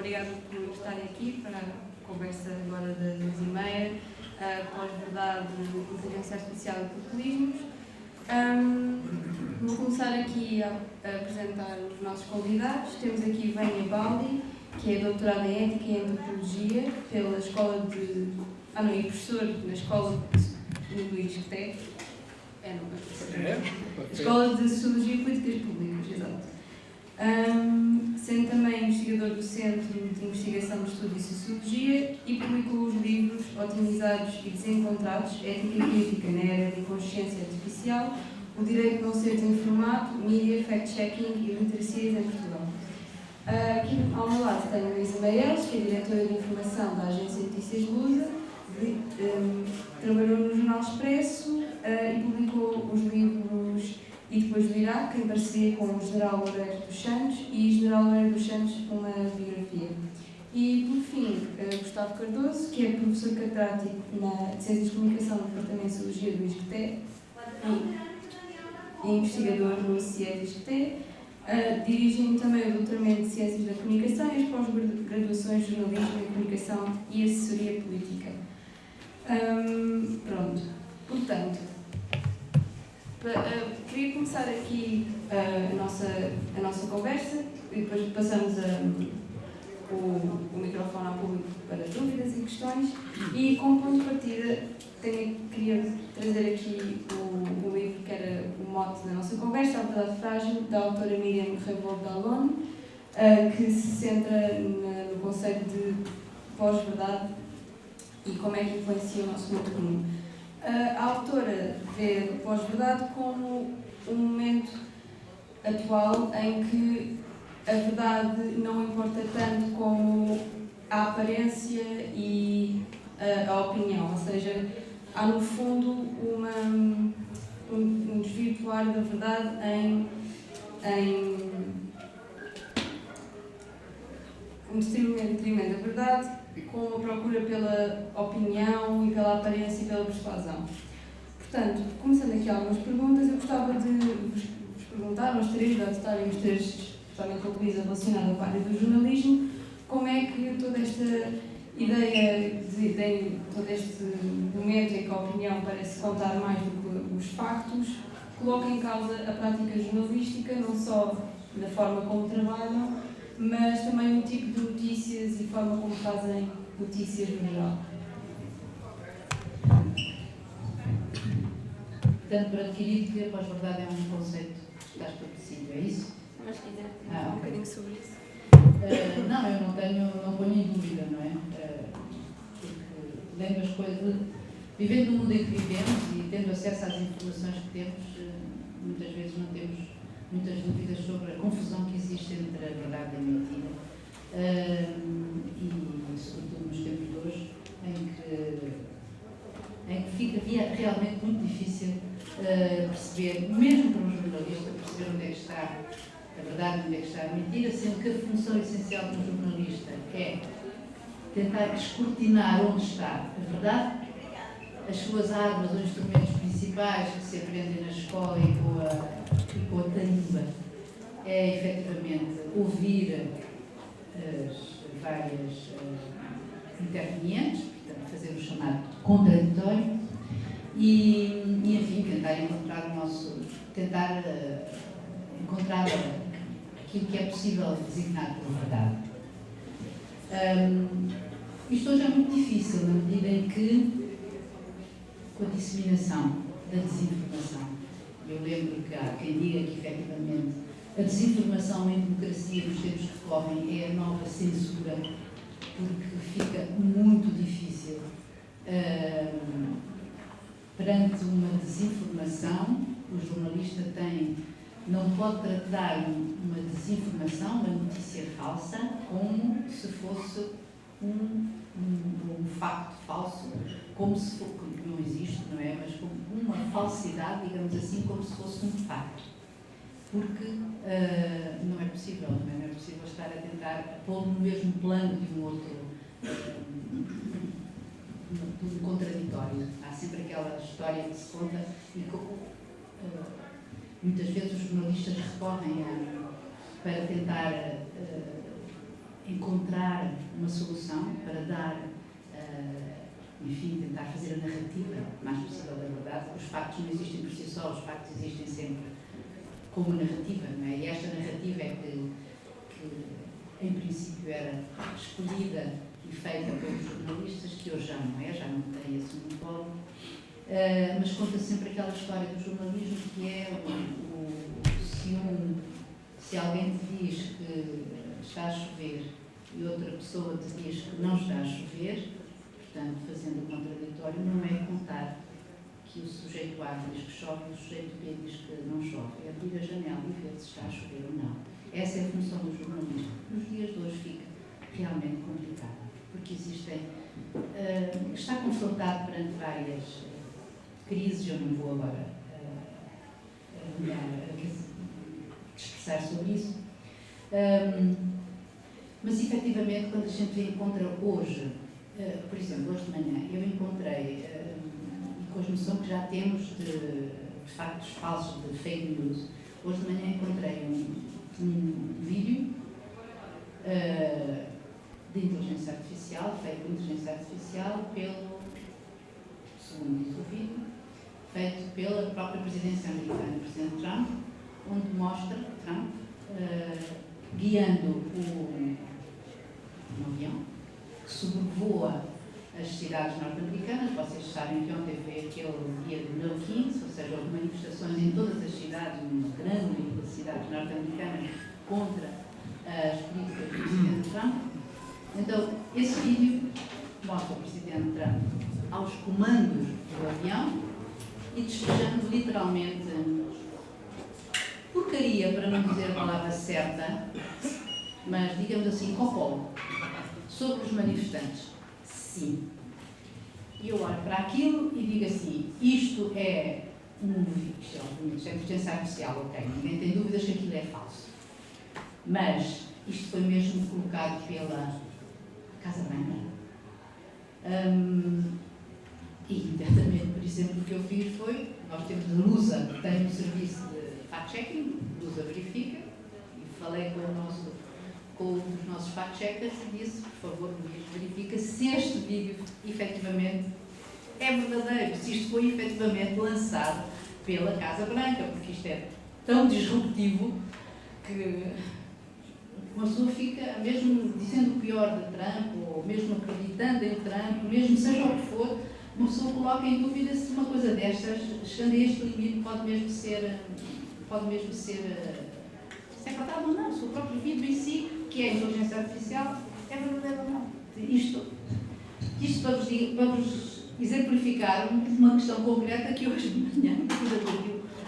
obrigada por estarem aqui para a conversa agora das 11h30, pós-verdade, inteligência artificial e populismos. Vou começar aqui a apresentar os nossos convidados. Temos aqui Vânia Baldi, que é doutorada em Ética e Antropologia pela Escola de... e professor na Escola de Luís Queté. Escola de Sociologia e Políticas Públicas, exato. Sendo também investigador do Centro de Investigação de Estudo e Sociologia e publicou os livros Otimizados e Desencontrados, Ética Crítica na Era da Consciência Artificial, O Direito de Não Ser Desinformado, Mídia, Fact-Checking e Literacias em Portugal. Aqui ao meu lado tenho a Luísa Meirelles, que é diretora de Informação da Agência de Notícias Lusa, trabalhou no Jornal Expresso e publicou os livros E Depois do Iraque, em parceria com o General Loureiro dos Santos e General Loureiro dos Santos, uma biografia. E, por fim, Gustavo Cardoso, que é professor catedrático de Ciências de Comunicação no Departamento de Sociologia do ISCTE e investigador no CIES-ISCTE, dirigindo também o doutoramento de Ciências da Comunicação e as pós-graduações de Jornalismo e Comunicação e Assessoria Política. Pronto. Portanto, queria começar aqui a nossa conversa e depois passamos o microfone ao público para dúvidas e questões. E como ponto de partida, queria trazer aqui o livro que era o mote da nossa conversa, A Verdade Frágil, da autora Miriam Revolt Dallon, que se centra no conceito de pós-verdade e como é que influencia o nosso mundo comum. A autora vê o pós-verdade como um momento atual em que a verdade não importa tanto como a aparência e a opinião, ou seja, há no fundo um desvirtuar da verdade um detrimento da verdade, com a procura pela opinião e pela aparência e pela persuasão. Portanto, começando aqui algumas perguntas, eu gostava de vos perguntar, nós três, dado estarem os três, especialmente com a Luísa, relacionada com a área do jornalismo, como é que toda esta ideia, todo este momento em que a opinião parece contar mais do que os factos, coloca em causa a prática jornalística, não só da forma como trabalham, mas também o tipo de notícias e a forma como fazem notícias no geral. Portanto, para adquirir que a pós-verdade é um conceito que está estabelecido, é isso? Mas se quiser falar um bocadinho sobre isso. Não, eu não ponho em dúvida, não é? Porque lendo as coisas, vivendo no mundo em que vivemos e tendo acesso às informações que temos, muitas vezes não temos muitas dúvidas sobre a confusão que existe entre a verdade e a mentira. E sobretudo nos tempos de hoje, em que fica realmente muito difícil perceber, mesmo para um jornalista, perceber onde é que está a verdade e onde é que está a mentira, sendo que a função essencial do jornalista é tentar escrutinar onde está a verdade, as suas armas ou instrumentos principais que se aprendem na escola e com a tarimba é efetivamente ouvir as várias intervenientes, portanto fazer o chamado contraditório e enfim, tentar encontrar aquilo que é possível designar por verdade. Isto hoje é muito difícil na medida em que, com a disseminação da desinformação, eu lembro que há quem diga que efetivamente a desinformação em democracia nos tempos que correm é a nova censura, porque fica muito difícil perante uma desinformação, o jornalista não pode tratar uma desinformação, uma notícia falsa, como se fosse um facto falso, como se fosse, não existe, não é? Mas como uma falsidade, digamos assim, como se fosse um facto. Porque não é possível, não é? Não é possível estar a tentar pôr no mesmo plano de um outro, de um contraditório. Há sempre aquela história que se conta e que muitas vezes os jornalistas recorrem para tentar encontrar uma solução para dar, enfim, tentar fazer a narrativa mais possível da verdade. Os factos não existem por si só, os factos existem sempre como narrativa, não é? E esta narrativa é que em princípio era escolhida e feita pelos jornalistas, que hoje já não é, já não tem esse monopólio, mas conta sempre aquela história do jornalismo que é se alguém te diz que está a chover e outra pessoa te diz que não está a chover, portanto, fazendo o contraditório, não é contar que o sujeito A diz que chove e o sujeito B diz que não chove. É abrir a janela e ver se está a chover ou não. Essa é a função do jornalismo. Nos dias de hoje fica realmente complicada, porque está confrontado perante várias crises, eu não vou agora expressar sobre isso, mas efetivamente quando a gente encontra hoje, por exemplo, hoje de manhã, eu encontrei, com a noção que já temos de factos falsos, de fake news, hoje de manhã encontrei um vídeo de inteligência artificial, feito por inteligência artificial segundo diz o vídeo, feito pela própria presidência americana, o presidente Trump, onde mostra Trump guiando um avião que sobrevoa as cidades norte-americanas. Vocês sabem que ontem foi aquele dia de No Kings, ou seja, houve manifestações em todas as cidades, numa grande número de cidades norte-americanas, contra as políticas do presidente Trump. Então, esse vídeo mostra o presidente Trump aos comandos do avião e despejando literalmente porcaria, para não dizer a palavra certa, mas digamos assim, cocó, sobre os manifestantes. Sim. E eu olho para aquilo e digo assim, isto é inteligência artificial, ok, ninguém tem dúvidas que aquilo é falso. Mas isto foi mesmo colocado pela Casa Branca. E imediatamente, por exemplo, o que eu fiz foi, nós temos a Lusa, que tem um serviço de fact-checking, Lusa verifica, e falei com um dos nossos fact-checkers e disse, por favor, verifica se este vídeo efetivamente é verdadeiro, se isto foi efetivamente lançado pela Casa Branca, porque isto é tão disruptivo que uma pessoa fica, mesmo dizendo o pior de Trump, ou mesmo acreditando em Trump, mesmo seja o que for, uma pessoa coloca em dúvida se uma coisa destas, chegando a este limite, pode mesmo ser se é verdade ou não, se o próprio vídeo em si, que é a inteligência artificial, é verdadeiro ou não. Isto para vos exemplificar uma questão concreta que hoje de manhã,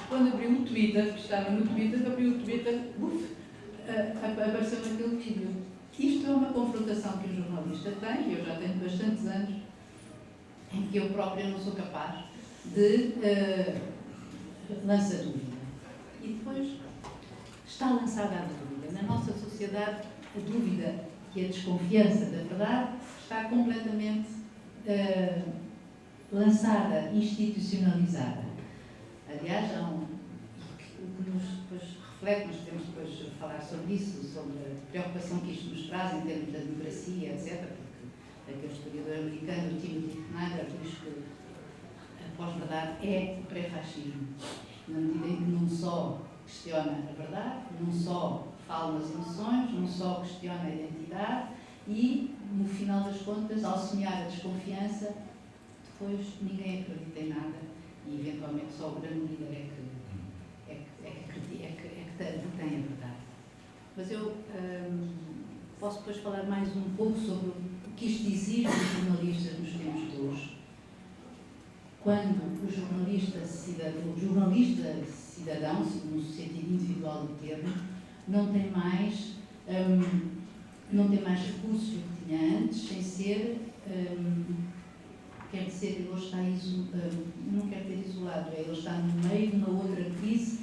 quando abri o Twitter, que estava no Twitter, apareceu naquele vídeo. Isto é uma confrontação que o jornalista tem, e eu já tenho bastantes anos, em que eu própria não sou capaz de lançar dúvida. E depois está lançada a dúvida. Na nossa sociedade, a dúvida e a desconfiança da verdade está completamente lançada, institucionalizada. Aliás, o que nos depois reflete, nós podemos depois falar sobre isso, sobre a preocupação que isto nos traz em termos da democracia, etc., porque aquele historiador americano, o Timothy Snyder, diz que a pós-verdade é o pré-fascismo, na medida em que não só questiona a verdade, não só fala nas emoções, não só questiona a identidade e, no final das contas, ao semear a desconfiança, depois ninguém acredita em nada e, eventualmente, só o grande líder que tem a verdade. Mas eu posso depois falar mais um pouco sobre o que isto exige dos jornalistas nos tempos de hoje. Quando o jornalista cidadão, no sentido individual do termo, não tem mais recursos do que tinha antes, sem ser, quer dizer, ele está não quer ter isolado, ele está no meio de uma outra crise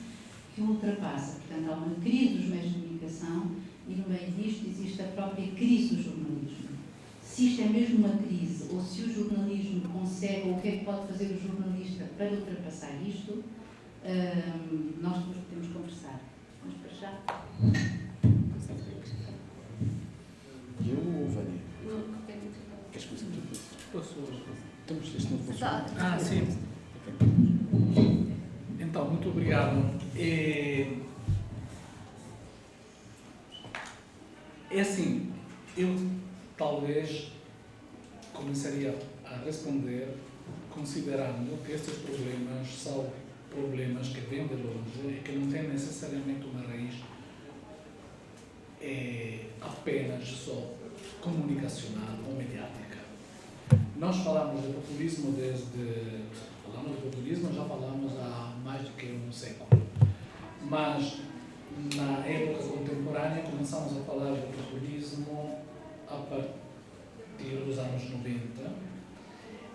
que o ultrapassa. Portanto, há uma crise dos meios de comunicação e no meio disto existe a própria crise do jornalismo. Se isto é mesmo uma crise, ou se o jornalismo consegue, ou o que é que pode fazer o jornalista para ultrapassar isto, nós depois podemos conversar. Vamos para já. Temos isto no Tá. Ah, sim. Então, muito obrigado. É assim, eu talvez começaria a responder considerando que estes problemas são problemas que vêm de longe e que não têm necessariamente uma raiz apenas só comunicacional ou mediática. Nós falamos de populismo já falamos há mais do que um século, mas na época contemporânea começamos a falar de populismo a partir dos anos 90.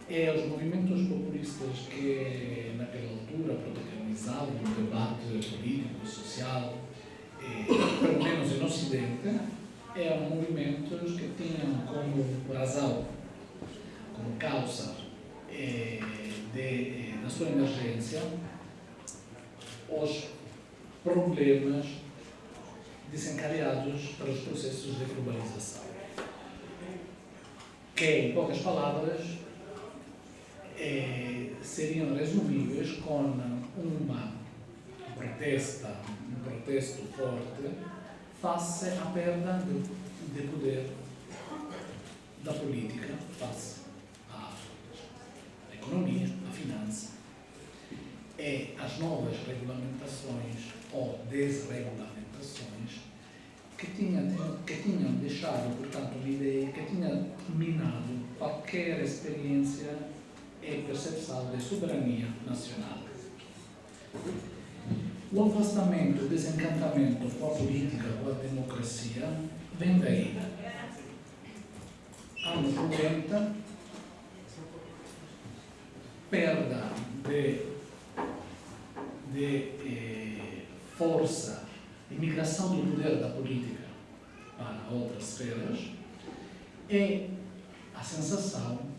Os movimentos populistas que naquela altura protagonizavam o debate político, social, pelo menos no Ocidente, eram movimentos que tinham como razão, como causa da sua emergência, os problemas desencadeados pelos processos de globalização, que, em poucas palavras, seriam resumíveis com um protesto forte face à perda de poder da política, face à economia, à finança, e às novas regulamentações ou desregulamentações que tinham deixado, portanto, uma ideia que tinha minado qualquer experiência e percepção de soberania nacional. O afastamento, o desencantamento com a política, com a democracia, vem daí. Anos 90, perda de força, imigração do poder da política para outras esferas, e a sensação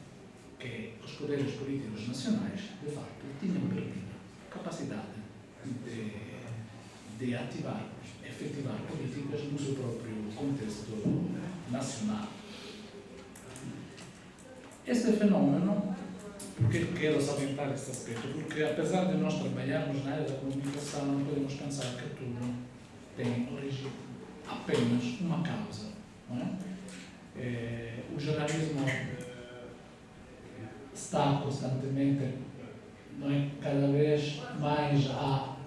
que os poderes políticos nacionais, de facto, tinham perdido capacidade de ativar, efetivar políticas no seu próprio contexto nacional. Este fenómeno, porque quero salientar este aspecto, porque apesar de nós trabalharmos na área da comunicação, não podemos pensar que tudo tem origem apenas uma causa, não é? O jornalismo está constantemente, não é, cada vez mais a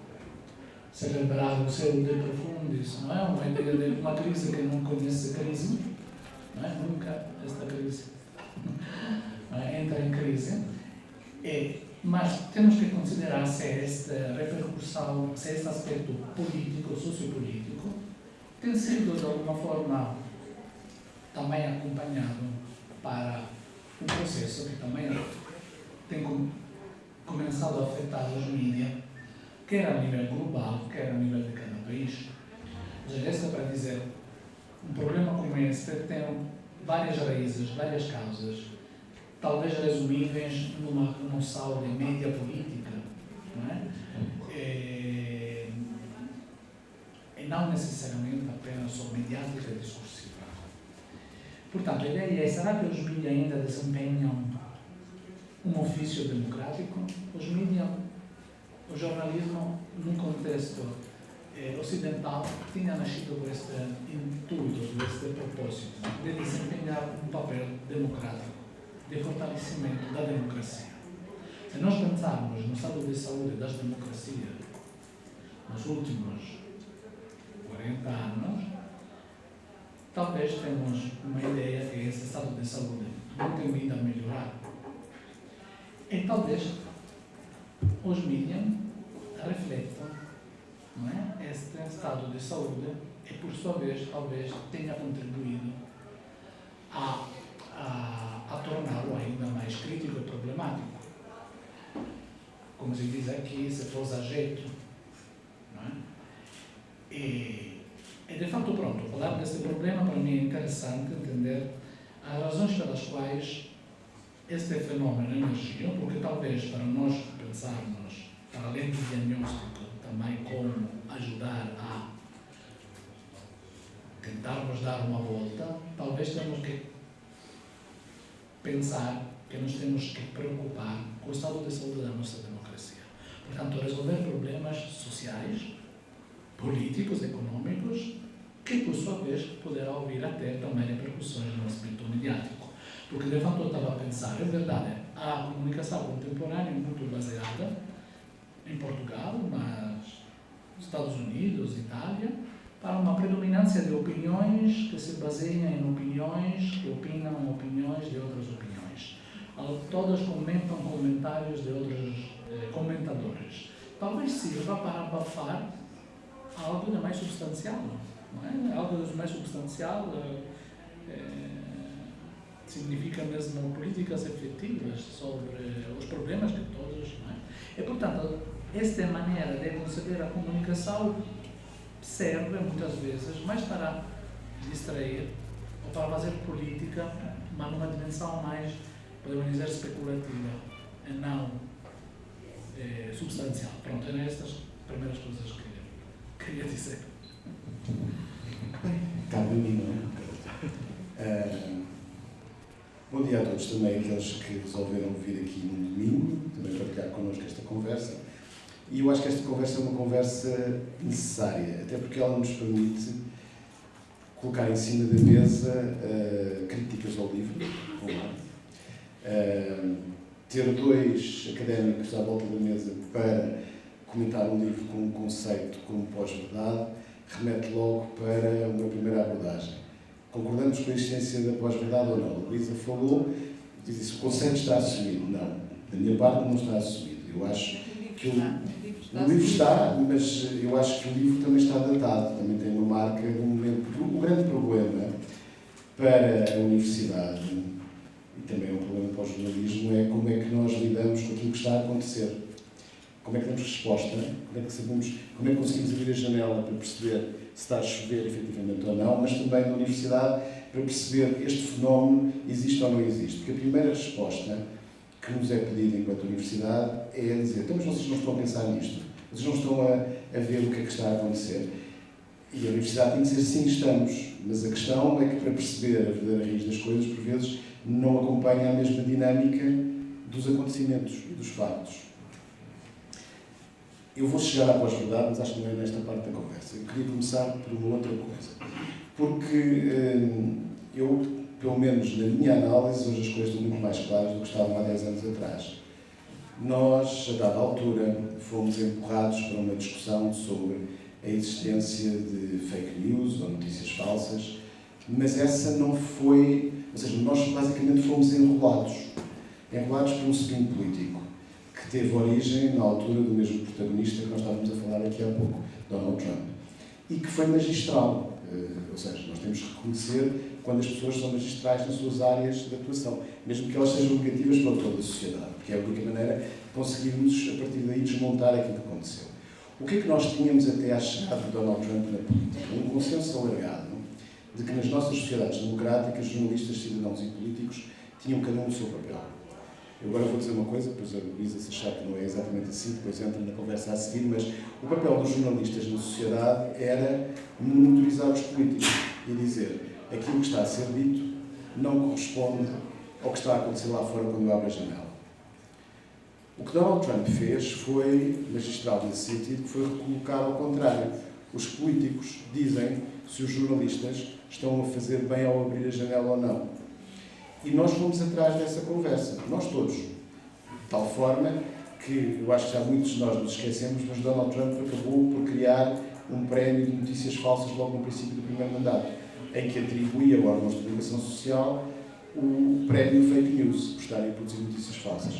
celebrar o seu de profundis, não é? Uma ideia de uma crise que não conhece crise, não é? Nunca esta crise entra em crise, mas temos que considerar se esta repercussão, se este aspecto político, sociopolítico, tem sido de alguma forma também acompanhado para um processo que também tem começado a afetar os mídias, quer a nível global, quer a nível de cada país. Ou seja, isso é para dizer, um problema como este tem várias raízes, várias causas, talvez resumíveis numa noção de média política, não é? E não necessariamente apenas só mediática e discursiva. Portanto, a ideia é, será que os mídias ainda desempenham um ofício democrático? Os mídias, o jornalismo, num contexto ocidental, tinha nascido com este intuito, com este propósito, de desempenhar um papel democrático, de fortalecimento da democracia. Se nós pensarmos no estado de saúde das democracias nos últimos 40 anos, talvez temos uma ideia que esse estado de saúde não tem vindo a melhorar. E talvez os mídias refletam, não é, este estado de saúde e, por sua vez, talvez tenha contribuído a torná-lo ainda mais crítico e problemático. Como se diz aqui, se pôs a jeito. Não é? E de fato, pronto, falar desse problema para mim é interessante entender as razões pelas quais este fenómeno emergiu, porque talvez para nós pensarmos, para além do diagnóstico, também como ajudar a tentarmos dar uma volta, talvez temos que pensar que nos temos que preocupar com o estado de saúde da nossa democracia. Portanto, resolver problemas sociais, políticos, econômicos, que por sua vez poderá vir até também repercussões no aspecto mediático. Porque de fato eu estava a pensar, é verdade, a comunicação contemporânea é muito baseada em Portugal, mas Estados Unidos, Itália, para uma predominância de opiniões que se baseiam em opiniões que opinam opiniões de outras opiniões. Todas comentam comentários de outros comentadores. Talvez sirva para abafar algo de mais substancial, não é? Algo de mais substancial significa mesmo políticas efetivas sobre os problemas de todos, não é? E, portanto, esta maneira de conceber a comunicação serve, muitas vezes, mais para distrair ou para fazer política, mas numa dimensão mais, podemos dizer, especulativa, e não substancial. Pronto, eram estas primeiras coisas que queria dizer. Cabe a mim, não é? Bom dia a todos, também aqueles que resolveram vir aqui no domingo, também partilhar connosco esta conversa. E eu acho que esta conversa é uma conversa necessária, até porque ela nos permite colocar em cima da mesa críticas ao livro, por um lado, ter dois académicos à volta da mesa para comentar um livro com um conceito como pós-verdade, remete logo para uma primeira abordagem. Concordamos com a existência da pós-verdade ou não? A Luísa falou, disse que o conceito está assumido. Não, da minha parte não está assumido. Eu acho que o livro está, mas eu acho que o livro também está datado, também tem uma marca de um momento. O grande problema para a universidade, e também é um problema para o jornalismo, é como é que nós lidamos com aquilo que está a acontecer. Como é que damos resposta, como é que sabemos, como é que conseguimos abrir a janela para perceber se está a chover efetivamente ou não, mas também na universidade para perceber este fenómeno existe ou não existe. Porque a primeira resposta que nos é pedida enquanto universidade é dizer, então, mas vocês não estão a pensar nisto, vocês não estão a ver o que é que está a acontecer. E a universidade tem que dizer, sim, estamos, mas a questão é que para perceber a verdadeira raiz das coisas, por vezes, não acompanha a mesma dinâmica dos acontecimentos e dos factos. Eu vou chegar à pós-verdade, mas acho que não é nesta parte da conversa. Eu queria começar por uma outra coisa. Porque eu, pelo menos na minha análise, hoje as coisas estão muito mais claras do que estavam há 10 anos atrás. Nós, a dada altura, fomos empurrados para uma discussão sobre a existência de fake news ou notícias falsas, mas essa não foi... Ou seja, nós basicamente fomos enrolados por um spin político, que teve origem na altura do mesmo protagonista que nós estávamos a falar aqui há pouco, Donald Trump, e que foi magistral. Ou seja, nós temos que reconhecer quando as pessoas são magistrais nas suas áreas de atuação, mesmo que elas sejam negativas para toda a sociedade, porque é a única maneira de conseguirmos, a partir daí, desmontar aquilo que aconteceu. O que é que nós tínhamos até à chegada de Donald Trump na política? Um consenso alargado de que nas nossas sociedades democráticas, jornalistas, cidadãos e políticos tinham cada um o seu papel. Eu agora vou dizer uma coisa, depois a Luísa, se achar que não é exatamente assim, depois entra na conversa a seguir, mas o papel dos jornalistas na sociedade era monitorizar os políticos e dizer aquilo que está a ser dito não corresponde ao que está a acontecer lá fora quando abre a janela. O que Donald Trump fez foi magistral nesse sentido, que foi recolocar ao contrário. Os políticos dizem se os jornalistas estão a fazer bem ao abrir a janela ou não. E nós fomos atrás dessa conversa, nós todos. De tal forma que, eu acho que já muitos de nós nos esquecemos, mas Donald Trump acabou por criar um prémio de notícias falsas logo no princípio do primeiro mandato, em que atribuía a órgãos de comunicação social o prémio fake news, por estarem a produzir notícias falsas.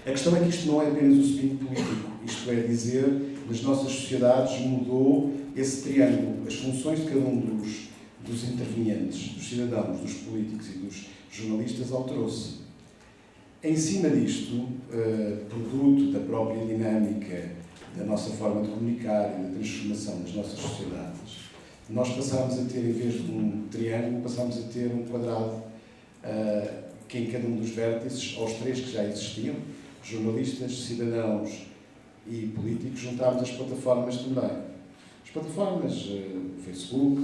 A questão é que isto não é apenas um spin político, isto é dizer, nas nossas sociedades mudou esse triângulo, as funções de cada um dos intervenientes, dos cidadãos, dos políticos e dos jornalistas alterou-se. Em cima disto, produto da própria dinâmica da nossa forma de comunicar e da transformação das nossas sociedades, nós passámos a ter, em vez de um triângulo, passámos a ter um quadrado que em cada um dos vértices, aos três que já existiam, jornalistas, cidadãos e políticos, juntámos as plataformas também. As plataformas, o Facebook,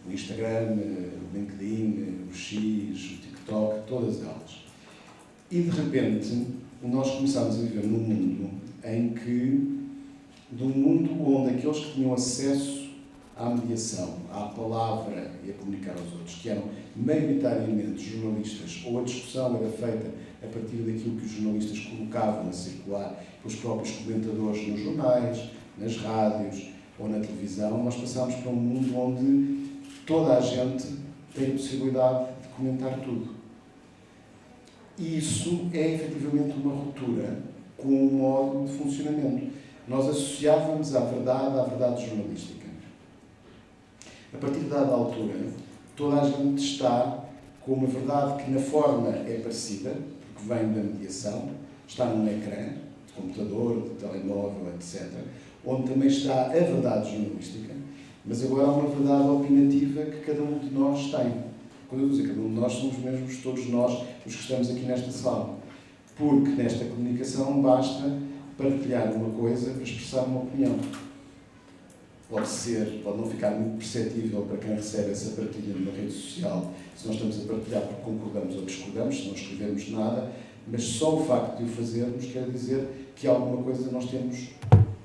o Instagram, o LinkedIn, o X, o TikTok, TikTok, todas elas. E de repente nós começámos a viver num mundo onde aqueles que tinham acesso à mediação, à palavra e a comunicar aos outros, que eram maioritariamente jornalistas, ou a discussão era feita a partir daquilo que os jornalistas colocavam a circular pelos próprios comentadores nos jornais, nas rádios ou na televisão, nós passámos para um mundo onde toda a gente tem a possibilidade de comentar tudo. E isso é efetivamente uma ruptura com o modo de funcionamento. Nós associávamos a verdade jornalística. A partir de dada altura, toda a gente está com uma verdade que na forma é parecida, porque vem da mediação, está num ecrã, de computador, de telemóvel, etc., onde também está a verdade jornalística, mas agora há uma verdade opinativa que cada um de nós tem. Quando eu digo cada um de nós, somos mesmos todos nós os que estamos aqui nesta sala. Porque nesta comunicação basta partilhar uma coisa para expressar uma opinião. Pode não ficar muito perceptível para quem recebe essa partilha numa rede social, se nós estamos a partilhar porque concordamos ou discordamos, se não escrevemos nada, mas só o facto de o fazermos quer dizer que alguma coisa nós temos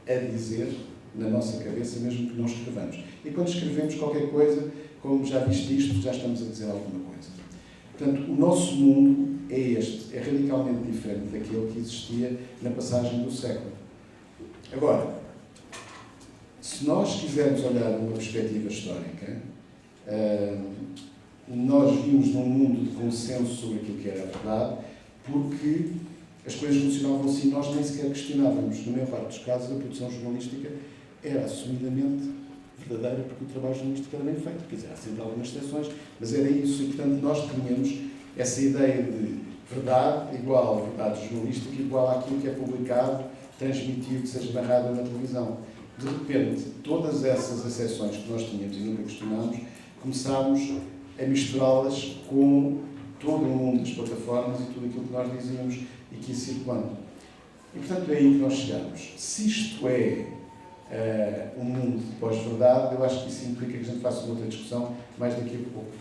a dizer na nossa cabeça, mesmo que não escrevamos. E quando escrevemos qualquer coisa, como já viste isto, já estamos a dizer alguma coisa. Portanto, o nosso mundo é este, é radicalmente diferente daquele que existia na passagem do século. Agora, se nós quisermos olhar numa perspectiva histórica, nós vimos num mundo de consenso sobre aquilo que era a verdade, porque as coisas funcionavam assim e nós nem sequer questionávamos. Na maior parte dos casos, a produção jornalística era assumidamente verdadeira, porque o trabalho jornalístico era bem feito. Quer dizer, há sempre algumas exceções, mas era isso. E, portanto, nós tínhamos essa ideia de verdade igual a verdade jornalística, igual àquilo que é publicado, transmitido, seja na rádio ou na televisão. De repente, todas essas exceções que nós tínhamos e nunca questionámos, começámos a misturá-las com todo o mundo das plataformas e tudo aquilo que nós dizíamos e que ia circulando. E, portanto, é aí que nós chegamos. Se isto é um mundo de pós-verdade, eu acho que isso implica que a gente faça uma outra discussão mais daqui a pouco,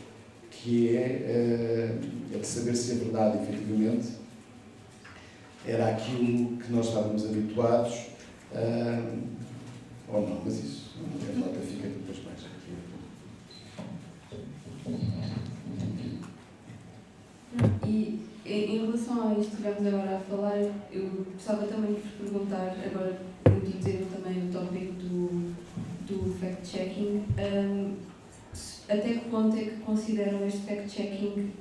que é de saber se a verdade, efetivamente, era aquilo que nós estávamos habituados ou não, mas isso, a nota fica depois mais aqui. E em relação a isto que estivemos agora a falar, eu gostava também de vos perguntar, agora introduzindo também o tópico do fact-checking, até que ponto é que consideram este fact-checking,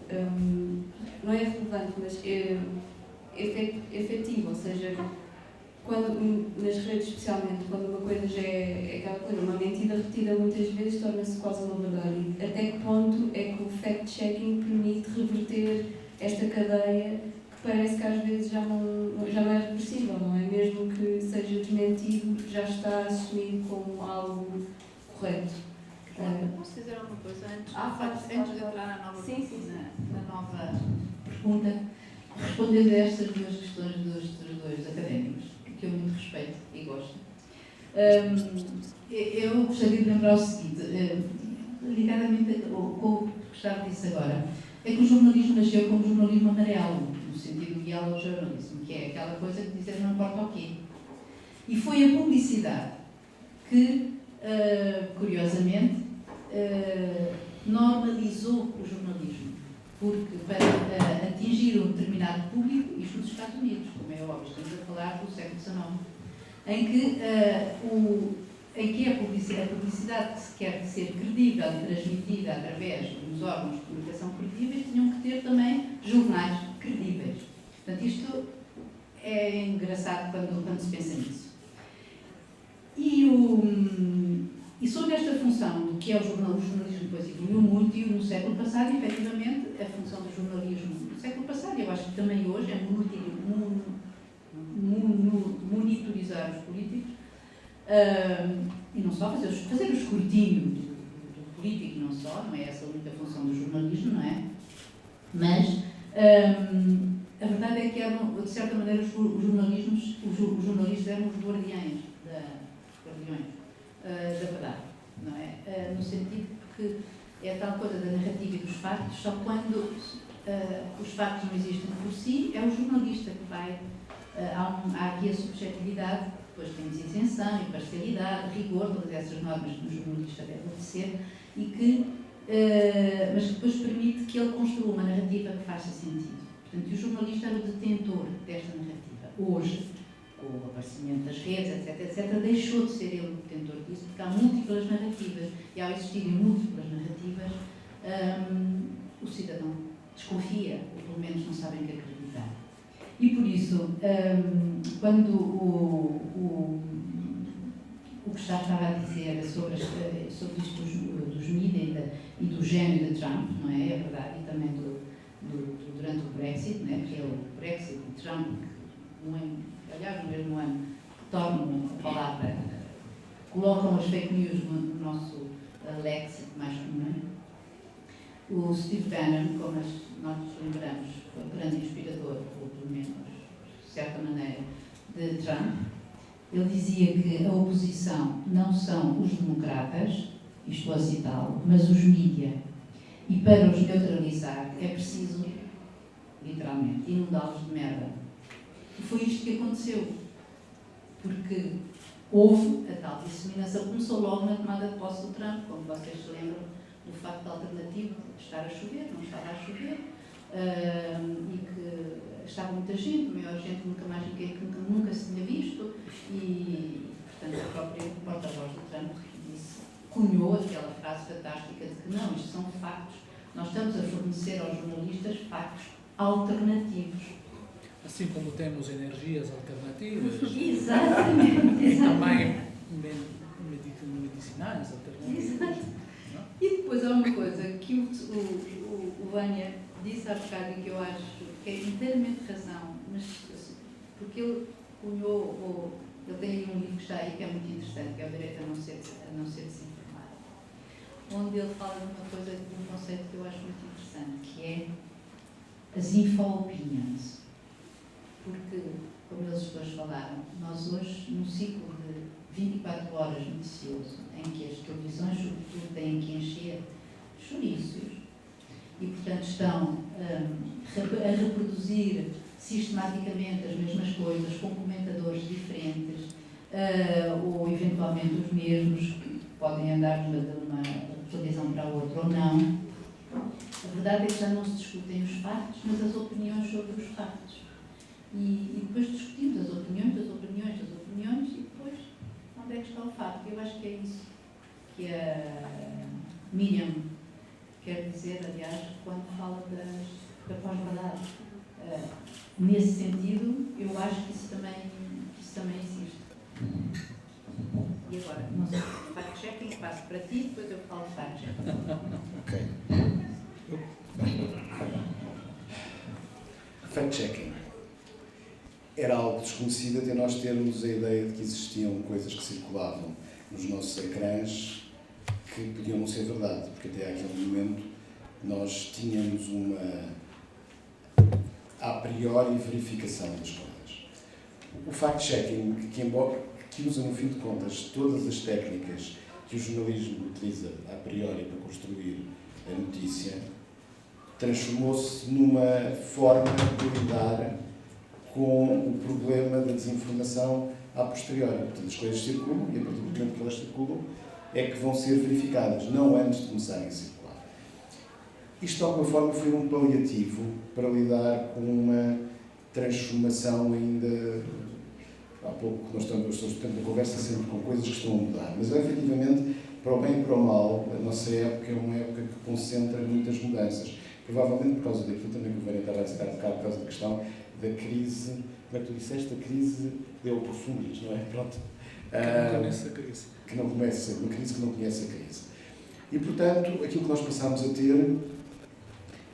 não é relevante, mas efetivo, ou seja, quando, nas redes especialmente, quando uma coisa já é aquela coisa, uma mentira repetida muitas vezes torna-se quase uma verdade. E até que ponto é que o fact-checking permite reverter esta cadeia que parece que às vezes já não é reversível, não é? Mesmo que seja desmentido, já está assumido como algo correto. Posso dizer alguma coisa antes de entrar na nova, na nova pergunta? Respondendo a estas duas questões dos dois académicos, que eu muito respeito e gosto. Eu gostaria de lembrar o seguinte, ligadamente com o que Gustavo disse agora, é que o jornalismo nasceu como jornalismo amarelo, no sentido de yellow journalism, que é aquela coisa que dizer não importa o quê. E foi a publicidade que, curiosamente, normalizou o jornalismo, porque para atingir um determinado público, isto nos Estados Unidos, como é óbvio, estamos a falar do século XIX, em que a publicidade que se quer ser credível e transmitida através dos órgãos de comunicação credíveis, tinham que ter também jornais credíveis. Portanto, isto é engraçado quando se pensa nisso. E sobre esta função do que é o jornalismo, depois evoluiu muito, e no século passado, efetivamente, a função do jornalismo no século passado, eu acho que também hoje, é monitorizar os políticos, e não só fazer o escrutínio do político, não é essa a única função do jornalismo, não é? Mas a verdade é que de certa maneira os jornalistas eram os guardiões da verdade, não é? No sentido que é tal coisa da narrativa e dos factos, só quando os factos não existem por si, é o jornalista que vai. Há aqui a subjetividade, depois temos isenção, imparcialidade, rigor, todas essas normas que o jornalista deve obedecer, e que, mas que depois permite que ele construa uma narrativa que faça sentido. Portanto, o jornalista era o detentor desta narrativa. Hoje, com o aparecimento das redes, etc., deixou de ser ele o detentor disso, porque há múltiplas narrativas, e ao existirem múltiplas narrativas, o cidadão desconfia, ou pelo menos não sabe em que acreditar. E por isso, quando o Gustavo estava a dizer sobre isto dos mídias e do gênio de Trump, não é? É verdade, e também durante o Brexit, não é? Porque o Brexit e Trump, aliás, no mesmo ano, tornam a palavra, colocam as fake news no nosso léxico mais comum. O Steve Bannon, como nós nos lembramos, foi um grande inspirador, ou pelo menos, de certa maneira, de Trump. Ele dizia que a oposição não são os democratas, isto a citá-lo, mas os mídia. E para os neutralizar é preciso, literalmente, inundá-los de merda. E foi isto que aconteceu. Porque houve a tal disseminação, começou logo na tomada de posse do Trump, como vocês se lembram, do facto alternativo de estar a chover, não estava a chover, e que estava muita gente, maior gente que nunca se tinha visto, e, portanto, a própria porta-voz do Trump disse, cunhou aquela frase fantástica de que não, isto são factos, nós estamos a fornecer aos jornalistas factos alternativos. Assim como temos energias alternativas. Exatamente. E também medicinais alternativas. Exato. E depois há uma coisa que o Vânia disse há bocado e que eu acho que é inteiramente razão, mas porque ele cunhou, ele tem um livro que está aí que é muito interessante, que é o Direito a não ser desinformado, onde ele fala de uma coisa, de um conceito que eu acho muito interessante, que é as info-opinions. Porque, como eles depois falaram, nós hoje, num ciclo de 24 horas noticioso, em que as televisões, sobretudo, têm que encher chouriços e, portanto, estão a reproduzir sistematicamente as mesmas coisas, com comentadores diferentes, ou eventualmente os mesmos, que podem andar de uma televisão para a outra ou não. A verdade é que já não se discutem os factos, mas as opiniões sobre os factos. E depois discutimos as opiniões, e depois onde é que está o facto? Eu acho que é isso que a Miriam quer dizer, aliás, quando fala da pós-verdade. Nesse sentido, eu acho que isso também existe. E agora, não sei, fact-checking, passo para ti, depois eu falo fact-checking. Ok. Fact-checking. Era algo desconhecido até nós termos a ideia de que existiam coisas que circulavam nos nossos ecrãs que podiam não ser verdade, porque até àquele momento nós tínhamos uma a priori verificação das coisas. O fact-checking, que usa no fim de contas todas as técnicas que o jornalismo utiliza a priori para construir a notícia, transformou-se numa forma de lidar com o problema da desinformação a posteriori. Portanto, as coisas circulam e a partir do momento que elas circulam é que vão ser verificadas, não antes de começarem a circular. Isto, de alguma forma, foi um paliativo para lidar com uma transformação ainda... Há pouco nós estamos a conversa sempre com coisas que estão a mudar, mas efetivamente, para o bem e para o mal, a nossa época é uma época que concentra muitas mudanças. Provavelmente por causa daquilo também que o Vânia estava a dizer há bocado, por causa da questão da crise, como é que tu disseste? A crise deu profundas, não é? Pronto. Que não conhece a crise. Que não começa, uma crise que não conhece a crise. E, portanto, aquilo que nós passamos a ter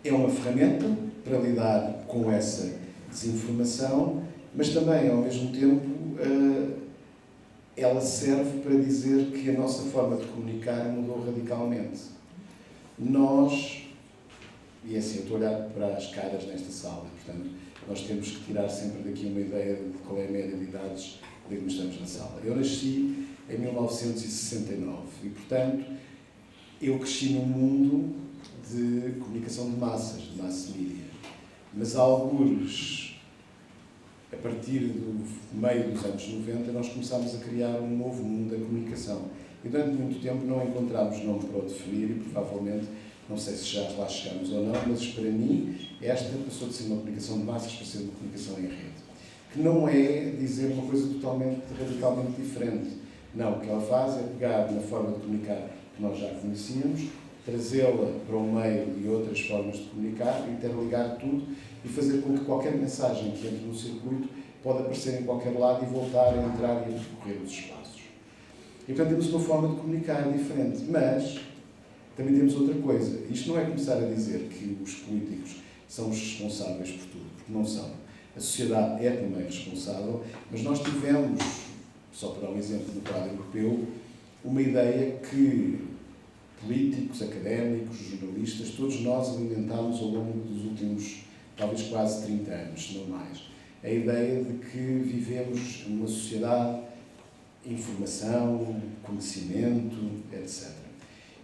é uma ferramenta para lidar com essa desinformação, mas também, ao mesmo tempo, ela serve para dizer que a nossa forma de comunicar mudou radicalmente. Nós, e é assim, eu estou a olhar para as caras nesta sala, portanto, nós temos que tirar sempre daqui uma ideia de qual é a média de idades de que estamos na sala. Eu nasci em 1969 e, portanto, eu cresci num mundo de comunicação de massas, de mass media. Mas há alguns, a partir do meio dos anos 90, nós começámos a criar um novo mundo da comunicação. E durante muito tempo não encontramos nome para o definir e provavelmente, não sei se já lá chegamos ou não, mas para mim esta passou de ser uma comunicação de massas para ser uma comunicação em rede. Que não é dizer uma coisa totalmente, radicalmente diferente. Não, o que ela faz é pegar na forma de comunicar que nós já conhecíamos, trazê-la para o meio de outras formas de comunicar, interligar tudo e fazer com que qualquer mensagem que entre no circuito pode aparecer em qualquer lado e voltar a entrar e a percorrer os espaços. E, portanto, temos uma forma de comunicar diferente, mas também temos outra coisa. Isto não é começar a dizer que os políticos são os responsáveis por tudo, porque não são. A sociedade é também responsável, mas nós tivemos, só para dar um exemplo do quadro europeu, uma ideia que políticos, académicos, jornalistas, todos nós alimentámos ao longo dos últimos, talvez quase 30 anos, se não mais. A ideia de que vivemos numa sociedade, informação, conhecimento, etc.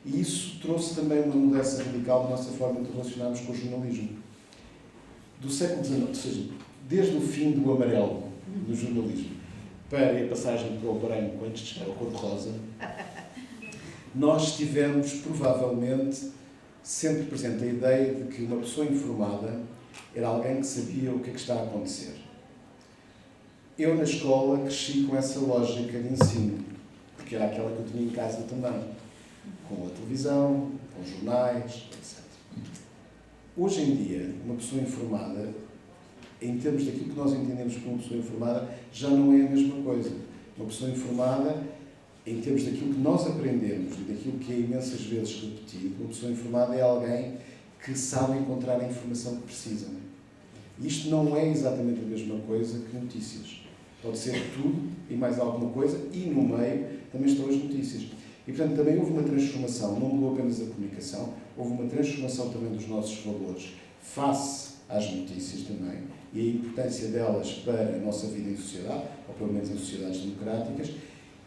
E isso trouxe também uma mudança radical na nossa forma de relacionarmos com o jornalismo. Do século XIX, ou seja, desde o fim do amarelo do jornalismo para a passagem para o branco antes de chegar ao cor-de-rosa, nós tivemos, provavelmente, sempre presente a ideia de que uma pessoa informada era alguém que sabia o que é que está a acontecer. Eu, na escola, cresci com essa lógica de ensino, porque era aquela que eu tinha em casa também, com a televisão, com os jornais, etc. Hoje em dia, uma pessoa informada, em termos daquilo que nós entendemos como uma pessoa informada, já não é a mesma coisa. Uma pessoa informada, em termos daquilo que nós aprendemos e daquilo que é imensas vezes repetido, uma pessoa informada é alguém que sabe encontrar a informação que precisa. Isto não é exatamente a mesma coisa que notícias. Pode ser tudo e mais alguma coisa, e no meio também estão as notícias. E, portanto, também houve uma transformação, não mudou apenas a comunicação, houve uma transformação também dos nossos valores face às notícias também, e a importância delas para a nossa vida em sociedade, ou pelo menos em sociedades democráticas,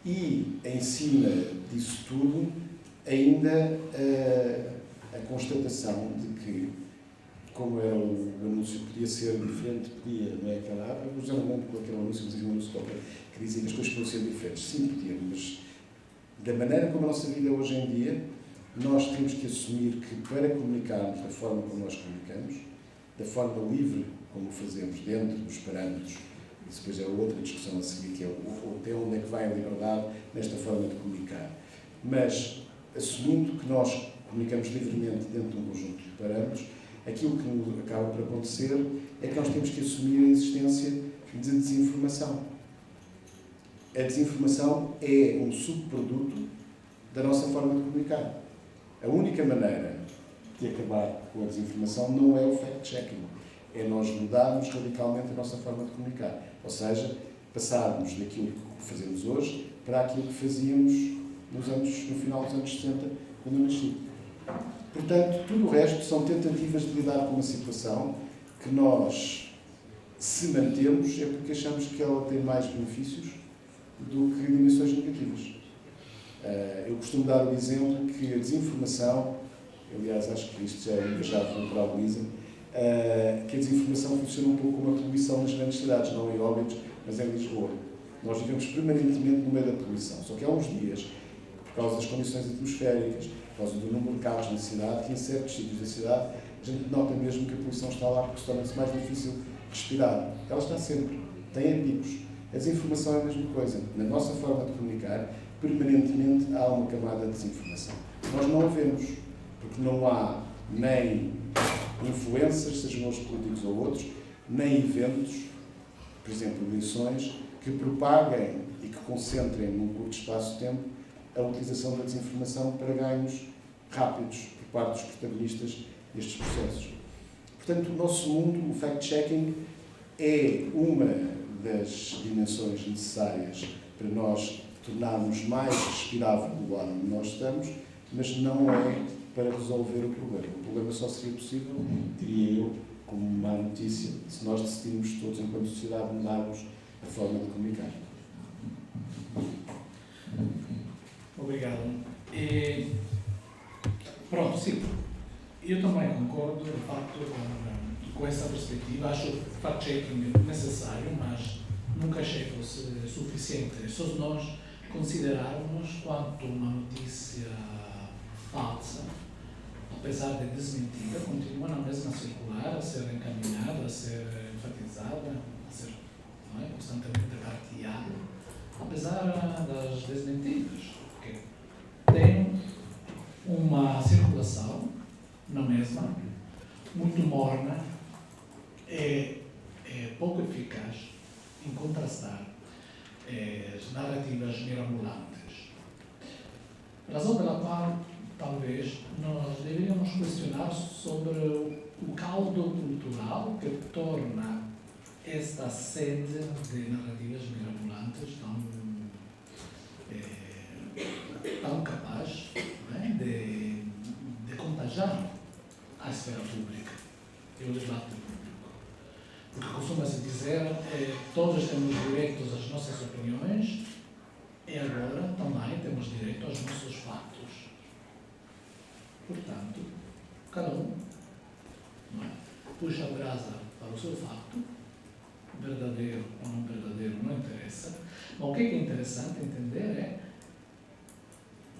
e, em cima disso tudo, ainda a constatação de que, como era o anúncio, podia ser diferente, podia, não é aquela... Eu já não lembro com aquele anúncio, mas havia um anúncio qualquer que dizia que as coisas podiam ser diferentes. Sim, podiam, mas da maneira como a nossa vida é hoje em dia, nós temos que assumir que, para comunicarmos da forma como nós comunicamos, da forma livre como o fazemos, dentro dos parâmetros, isso depois é outra discussão a seguir, que é até onde é que vai a liberdade nesta forma de comunicar. Mas, assumindo que nós comunicamos livremente dentro de um conjunto de parâmetros, aquilo que acaba por acontecer é que nós temos que assumir a existência de desinformação. A desinformação é um subproduto da nossa forma de comunicar. A única maneira de acabar com a desinformação não é o fact-checking, é nós mudarmos radicalmente a nossa forma de comunicar. Ou seja, passarmos daquilo que fazemos hoje para aquilo que fazíamos no final dos anos 60, quando eu nasci. Portanto, tudo o resto são tentativas de lidar com uma situação que nós, se mantemos, é porque achamos que ela tem mais benefícios do que dimensões negativas. Eu costumo dar o exemplo que a desinformação, aliás, acho que isto já é engajado para a Luísa, que a desinformação funciona um pouco como a poluição nas grandes cidades, não em Óbidos, mas em Lisboa. Nós vivemos permanentemente no meio da poluição, só que há uns dias, por causa das condições atmosféricas, por causa do número de carros na cidade, que em certos sítios da cidade a gente nota mesmo que a poluição está lá porque se torna-se mais difícil respirar. Ela está sempre, tem picos. A desinformação é a mesma coisa. Na nossa forma de comunicar, permanentemente há uma camada de desinformação. Nós não a vemos, porque não há nem influências, sejam os políticos ou outros, nem eventos, por exemplo, eleições, que propaguem e que concentrem num curto espaço de tempo a utilização da desinformação para ganhos rápidos por parte dos protagonistas destes processos. Portanto, o nosso mundo, o fact-checking, é uma das dimensões necessárias para nós tornarmos mais respirável do lado onde nós estamos, mas não é para resolver o problema. O problema só seria possível, diria eu, como uma notícia, se nós decidirmos todos, enquanto sociedade, mudarmos a forma de comunicar. Obrigado. Pronto, sim. Eu também concordo, de facto, com essa perspectiva. Acho o fact-checking necessário, mas nunca achei que fosse suficiente. Só se nós considerarmos quanto uma notícia falsa, apesar de desmentida, continua na mesma circular, a ser encaminhada, a ser enfatizada, a ser constantemente partilhada, apesar das desmentidas, porque tem uma circulação na mesma, muito morna, é pouco eficaz em contrastar as narrativas mirabolantes. Razão pela qual talvez nós deveríamos questionar sobre o caldo cultural que torna esta sede de narrativas mirabolantes tão capaz, não é, de contagiar a esfera pública e o debate público. Porque costuma-se dizer todos temos direito às nossas opiniões e agora também temos direito aos nossos fatos. Portanto, cada um, não é, puxa a brasa para o seu facto, verdadeiro ou não verdadeiro, não interessa. Mas o que é interessante entender é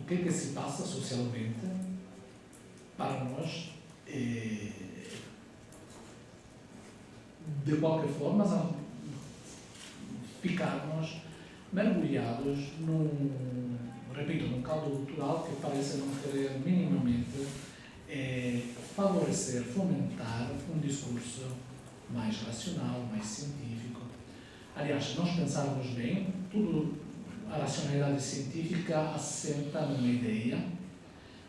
o que se passa socialmente para nós, de qualquer forma, ficarmos mergulhados num caldo cultural que parece não querer minimamente favorecer, fomentar um discurso mais racional, mais científico. Aliás, se nós pensarmos bem, a racionalidade científica assenta numa ideia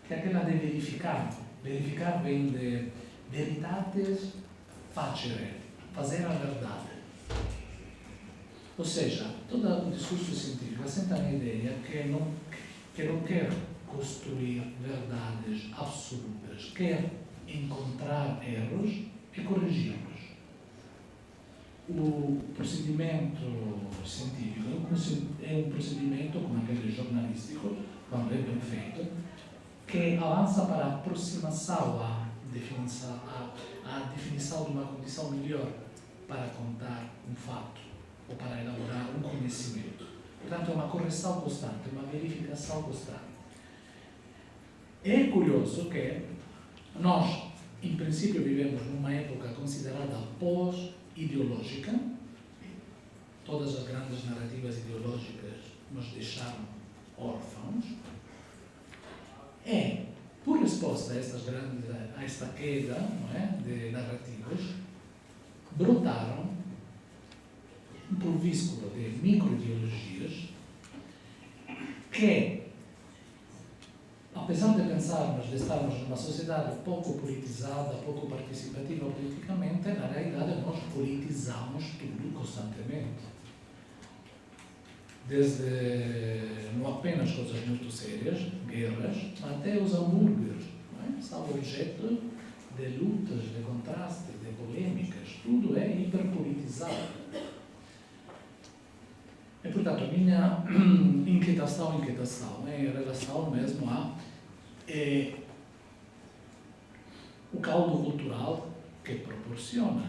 que é aquela de verificar. Verificar vem de veritatis facere, fazer a verdade. Ou seja, todo o discurso científico assenta na ideia que não quer construir verdades absolutas, quer encontrar erros e corrigi-los. O procedimento científico é um procedimento, como aquele jornalístico, quando é bem feito, que avança para a aproximação à definição de uma condição melhor para contar um fato ou para elaborar um conhecimento. Portanto, é uma correção constante, uma verificação constante. É curioso que nós, em princípio, vivemos numa época considerada pós-ideológica. Todas as grandes narrativas ideológicas nos deixaram órfãos. Por resposta a esta queda, não é, de narrativas, brotaram um pulvísculo de microideologias que, apesar de pensarmos, de estarmos numa sociedade pouco politizada, pouco participativa politicamente, na realidade nós politizamos tudo constantemente. Desde não apenas coisas muito sérias, guerras, até os hambúrgueres, não é? São objeto de lutas, de contrastes, de polêmicas, tudo é hiperpolitizado. E, portanto, a minha inquietação é em relação mesmo a o caldo cultural que proporciona,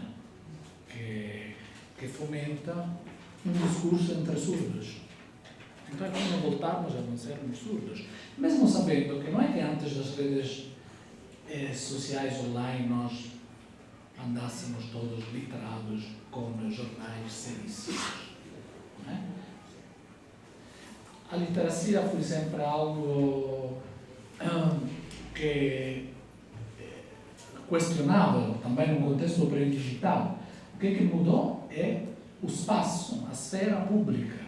que fomenta um discurso entre surdos. Então é como voltarmos a não sermos surdos. Mesmo sabendo que não é que antes das redes sociais online nós andássemos todos literados com jornais seríssimos. Não é? A literacia foi sempre algo que questionável também no contexto pré-digital. O que mudou é o espaço, a esfera pública.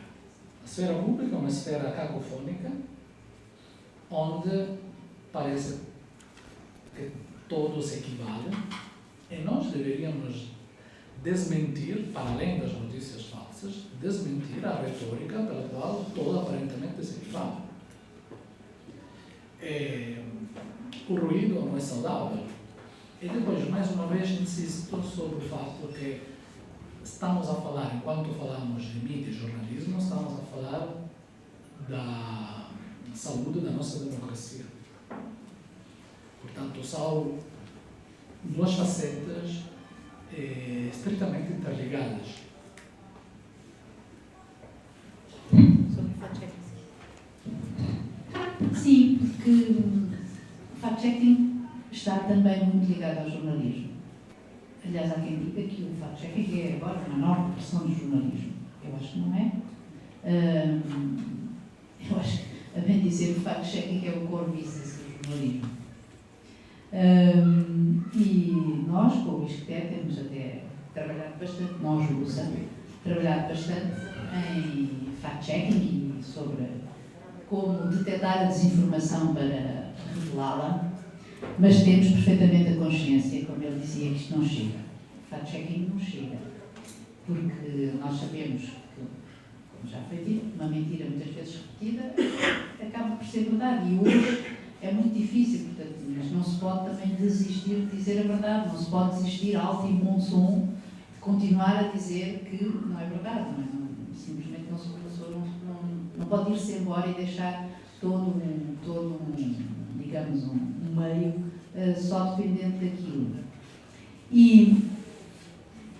A esfera pública é uma esfera cacofônica, onde parece que todos equivalem, e nós deveríamos desmentir, para além das notícias falsas, desmentir a retórica pela qual todo aparentemente se equivale. O ruído não é saudável. E depois, mais uma vez, insisto sobre o fato que estamos a falar, enquanto falamos de mídia e jornalismo, estamos a falar da saúde da nossa democracia. Portanto, duas facetas estritamente interligadas. Sobre fact-checking. Sim, porque fact-checking está também muito ligado ao jornalismo. Aliás, há quem diga que o fact-checking é agora uma nova versão do jornalismo. Eu acho que não é. Eu acho que, a bem dizer, o fact-checking é o core business do jornalismo. E nós, com o ISCTE, temos até trabalhado bastante, nós, Lusa, trabalhado bastante em fact-checking e sobre como detectar a desinformação para revelá-la, mas temos perfeitamente a consciência, como ele dizia, que isto não chega. Fact-checking não chega, porque nós sabemos que, como já foi dito, uma mentira muitas vezes repetida acaba por ser verdade, e hoje é muito difícil, portanto, mas não se pode também desistir de dizer a verdade, não se pode desistir alto e bom som de continuar a dizer que não é verdade, simplesmente não pode ir-se embora e deixar todo um digamos, um meio só dependente daquilo. E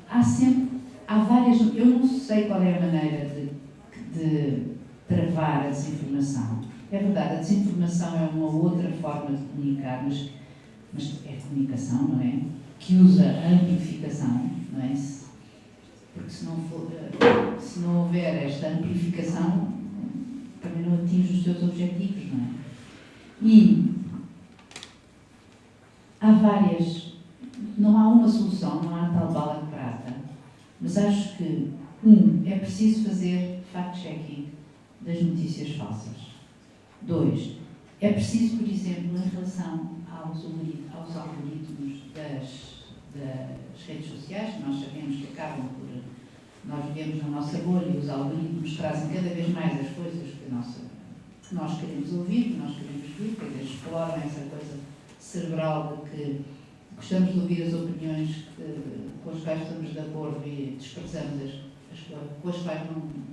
há várias, eu não sei qual é a maneira de travar a desinformação. É verdade, a desinformação é uma outra forma de comunicar, mas é comunicação, não é? Que usa a amplificação, não é? Porque se não houver esta amplificação, também não atinge os seus objetivos, não é? E há várias, não há uma solução, não há tal bala de prata, mas acho que, é preciso fazer fact-checking das notícias falsas. 2, é preciso, por exemplo, em relação aos algoritmos das redes sociais, que nós sabemos que acabam por... Nós vivemos na nossa bolha e os algoritmos trazem cada vez mais as coisas que nós queremos ouvir, que nós queremos ver, que eles exploram essa coisa cerebral de que gostamos de ouvir as opiniões com as quais estamos de acordo e desprezamos as com as quais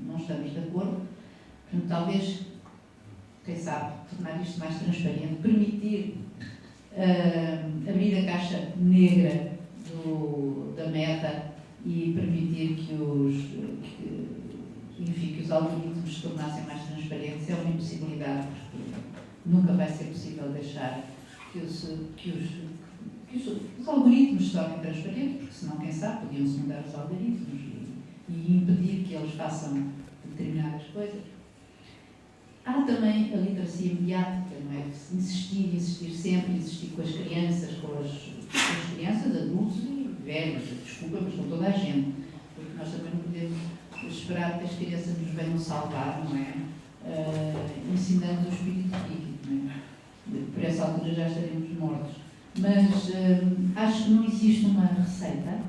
não estamos de acordo. Portanto, talvez, quem sabe, tornar isto mais transparente, permitir abrir a caixa negra da Meta e permitir que os algoritmos se tornassem mais transparentes é uma impossibilidade, porque nunca vai ser possível deixar que os algoritmos se tornem transparentes, porque senão, quem sabe, podiam-se mudar os algoritmos e impedir que eles façam determinadas coisas. Há também a literacia mediática, não é? Insistir sempre, insistir com as crianças, com as crianças, adultos e velhos, desculpa, mas com toda a gente, porque nós também não podemos esperar que as crianças nos venham salvar, não é? Ensinando o espírito crítico, não é? Por essa altura já estaremos mortos. Mas acho que não existe uma receita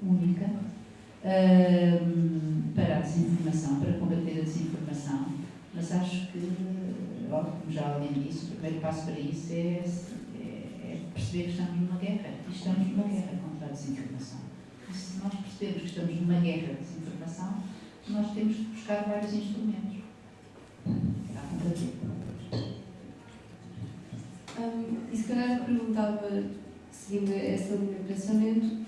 única para a desinformação, para combater a desinformação, mas acho que, como já alguém disse, o primeiro passo para isso é perceber que estamos numa guerra, e estamos numa guerra contra a desinformação. E se nós percebemos que estamos numa guerra de desinformação, nós temos que buscar vários instrumentos para combater. E se calhar eu perguntava, seguindo essa linha de pensamento,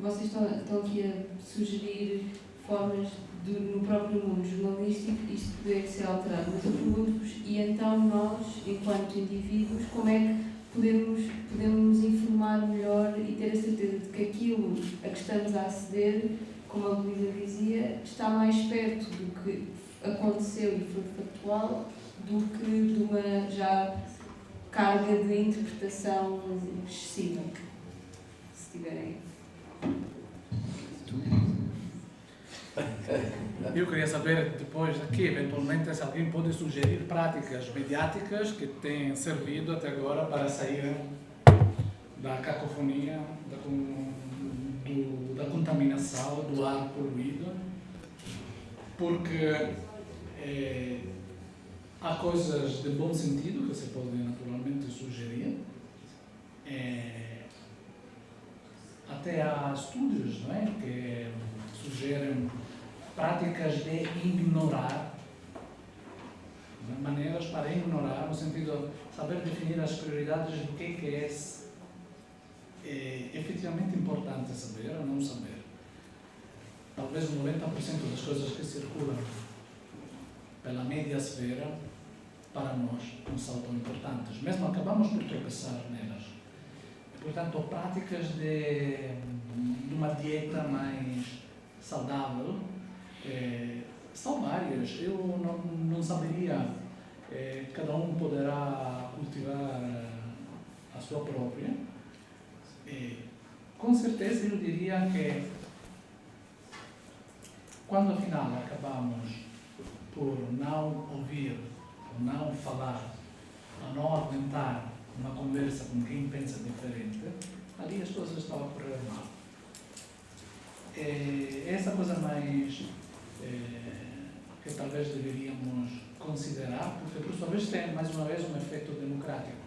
vocês estão aqui a sugerir formas no próprio mundo jornalístico isto poder ser alterado, mas eu pergunto-vos, e então nós, enquanto indivíduos, como é que podemos informar melhor e ter a certeza de que aquilo a que estamos a aceder, como a Luísa dizia, está mais perto do que aconteceu e foi factual do que de uma já carga de interpretação excessiva, se tiverem. Eu queria saber, depois daqui, eventualmente, se alguém pode sugerir práticas mediáticas que têm servido até agora para sair da cacofonia, da contaminação, do ar poluído, porque há coisas de bom sentido que se podem naturalmente sugerir. Até há estudos, não é, que sugerem práticas de ignorar, maneiras para ignorar, no sentido de saber definir as prioridades do que é é efetivamente importante saber ou não saber. Talvez 90% das coisas que circulam pela mediasfera, para nós, não são tão importantes. Mesmo acabamos por tropeçar nelas. E, portanto, práticas de uma dieta mais saudável são várias. Eu não saberia. Cada um poderá cultivar a sua própria. Com certeza, eu diria que quando afinal acabamos por não ouvir, ou não falar, ou não aguentar uma conversa com quem pensa diferente, ali as coisas estão a correr mal. Essa coisa mais que talvez deveríamos considerar, porque por sua vez tem mais uma vez um efeito democrático.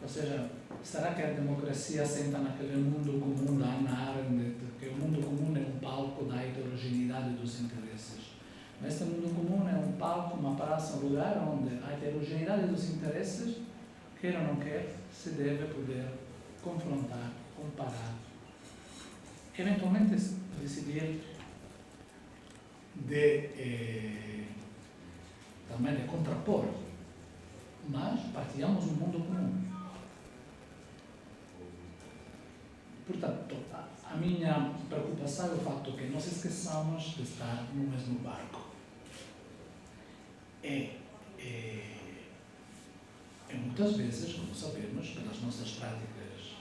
Ou seja, será que a democracia assenta naquele mundo comum da Hannah Arendt, que o mundo comum é um palco da heterogeneidade dos interesses? Mas este mundo comum é um palco, uma praça, um lugar onde a heterogeneidade dos interesses, quer ou não quer, se deve poder confrontar, comparar, eventualmente decidir também de contrapor, mas partilhamos um mundo comum. Portanto, a minha preocupação é o fato que nós esqueçamos de estar no mesmo barco. Muitas vezes, como sabemos, pelas nossas práticas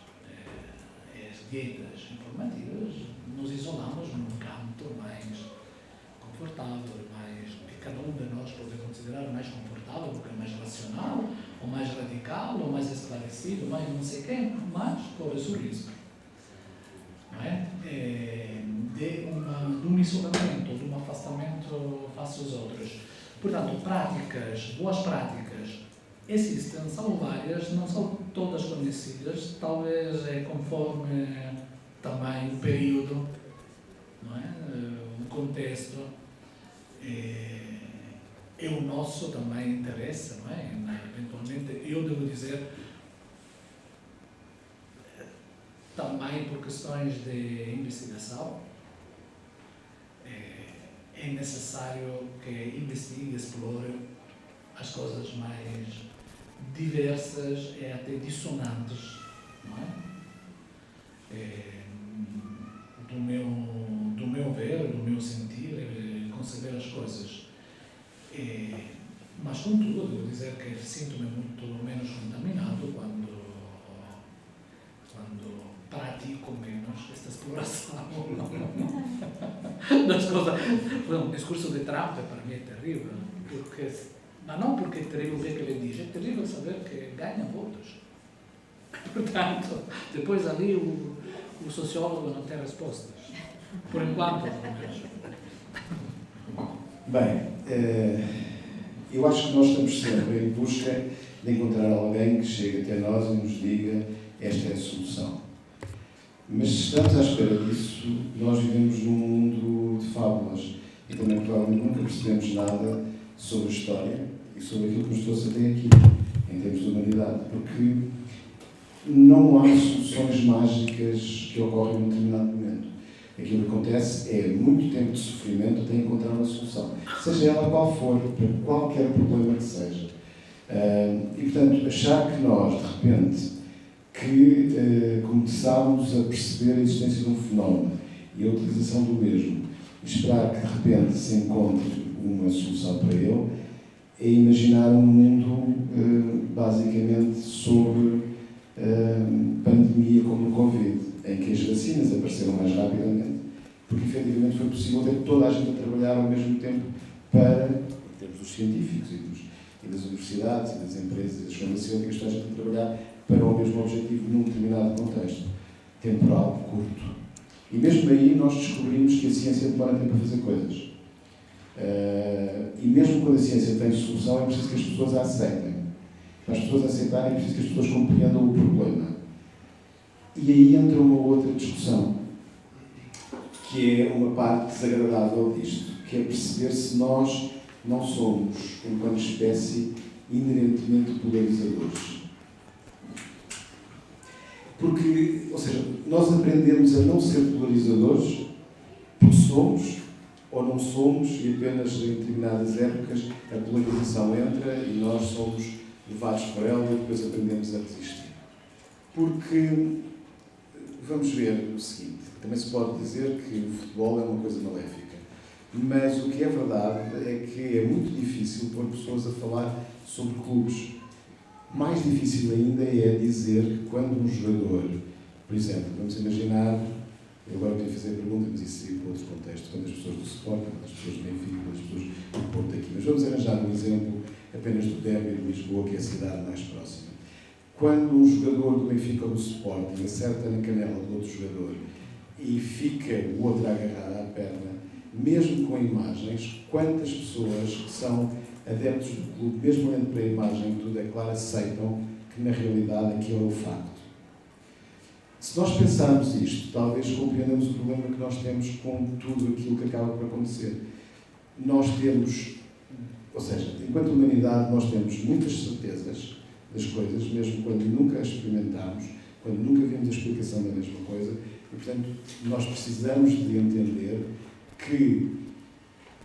as dietas informativas, nos isolamos num canto mais confortável, que cada um de nós pode considerar mais confortável, porque é mais racional, ou mais radical, ou mais esclarecido, mais não sei quem, mas corre-se o risco, não é? De um isolamento, de um afastamento face aos outros. Portanto, boas práticas existem, são várias, não são todas conhecidas, talvez conforme também o período, não é? O contexto, o nosso também interessa, não é? Eventualmente, eu devo dizer, também por questões de investigação, é necessário que investigue e explore as coisas mais diversas e até dissonantes, não é? Do meu ver, do meu sentir, conceber as coisas. Mas, contudo, devo dizer que sinto-me muito menos contaminado quando pratico menos esta exploração das coisas. O discurso de Trump para mim é terrível, mas não porque é terrível o que ele diz, é terrível saber que ganha votos. Portanto, depois ali o sociólogo não tem respostas. Por enquanto, pelo menos. Bem, eu acho que nós estamos sempre em busca de encontrar alguém que chegue até nós e nos diga esta é a solução. Mas se estamos à espera disso, nós vivemos num mundo de fábulas e também provavelmente nunca percebemos nada sobre a história e sobre aquilo que nos trouxe até aqui, em termos de humanidade, porque não há soluções mágicas que ocorrem num determinado momento. Aquilo que acontece é muito tempo de sofrimento até encontrar uma solução, seja ela qual for, para qualquer problema que seja. E, portanto, achar que nós, de repente, começámos a perceber a existência de um fenómeno e a utilização do mesmo, e esperar que, de repente, se encontre uma solução para ele, é imaginar um mundo, basicamente, sobre pandemia como no Covid, em que as vacinas apareceram mais rapidamente, porque efetivamente foi possível ter toda a gente a trabalhar ao mesmo tempo para, em termos dos científicos e das universidades e das empresas e das farmacêuticas, toda a gente a trabalhar para o mesmo objetivo num determinado contexto temporal curto. E mesmo aí nós descobrimos que a ciência demora tempo a fazer coisas. E mesmo quando a ciência tem solução, é preciso que as pessoas a aceitem. Para as pessoas aceitarem, é preciso que as pessoas compreendam o problema. E aí entra uma outra discussão, que é uma parte desagradável disto, que é perceber se nós não somos, enquanto espécie, inerentemente polarizadores. Porque ou seja, nós aprendemos a não ser polarizadores porque somos ou não somos, e apenas em determinadas épocas a polarização entra e nós somos levados por ela e depois aprendemos a resistir. Porque, vamos ver o seguinte, também se pode dizer que o futebol é uma coisa maléfica, mas o que é verdade é que é muito difícil pôr pessoas a falar sobre clubes. Mais difícil ainda é dizer que quando um jogador, por exemplo, vamos imaginar, eu agora queria fazer a pergunta, mas isso seria para outro contexto, quando as pessoas do Sporting, quando as pessoas do Benfica, quando as pessoas do Porto aqui, mas vamos arranjar um exemplo apenas do derby de Lisboa, que é a cidade mais próxima. Quando um jogador do Benfica ou do Sporting acerta na canela do outro jogador e fica o outro agarrado à perna, mesmo com imagens, quantas pessoas que são adeptos do clube, mesmo olhando para a imagem, tudo é claro, aceitam que na realidade aquilo é o facto. Se nós pensarmos isto, talvez compreendamos o problema que nós temos com tudo aquilo que acaba por acontecer. Nós temos, ou seja, enquanto humanidade, nós temos muitas certezas das coisas, mesmo quando nunca as experimentámos, quando nunca vimos a explicação da mesma coisa, e, portanto, nós precisamos de entender que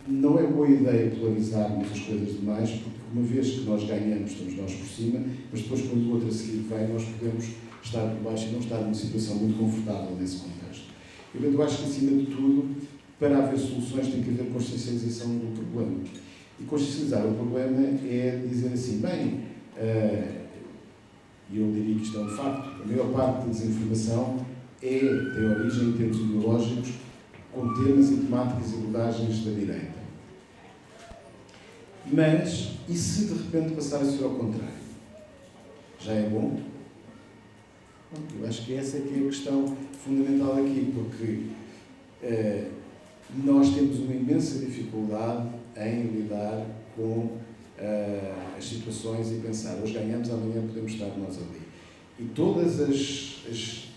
não é boa ideia polarizarmos as coisas demais, porque uma vez que nós ganhamos, estamos nós por cima, mas depois quando o outro a seguir vem, nós podemos estar por baixo e não estar numa situação muito confortável nesse contexto. Eu acho que, acima de tudo, para haver soluções tem que haver consciencialização do problema. E consciencializar o problema é dizer assim, bem, e eu diria que isto é um facto, a maior parte da desinformação tem origem em termos ideológicos, com temas e temáticas e abordagens da direita. Mas, e se de repente passar a ser ao contrário? Já é bom? Eu acho que essa é que é a questão fundamental aqui, porque nós temos uma imensa dificuldade em lidar com as situações e pensar, hoje ganhamos, amanhã podemos estar nós ali. E todas as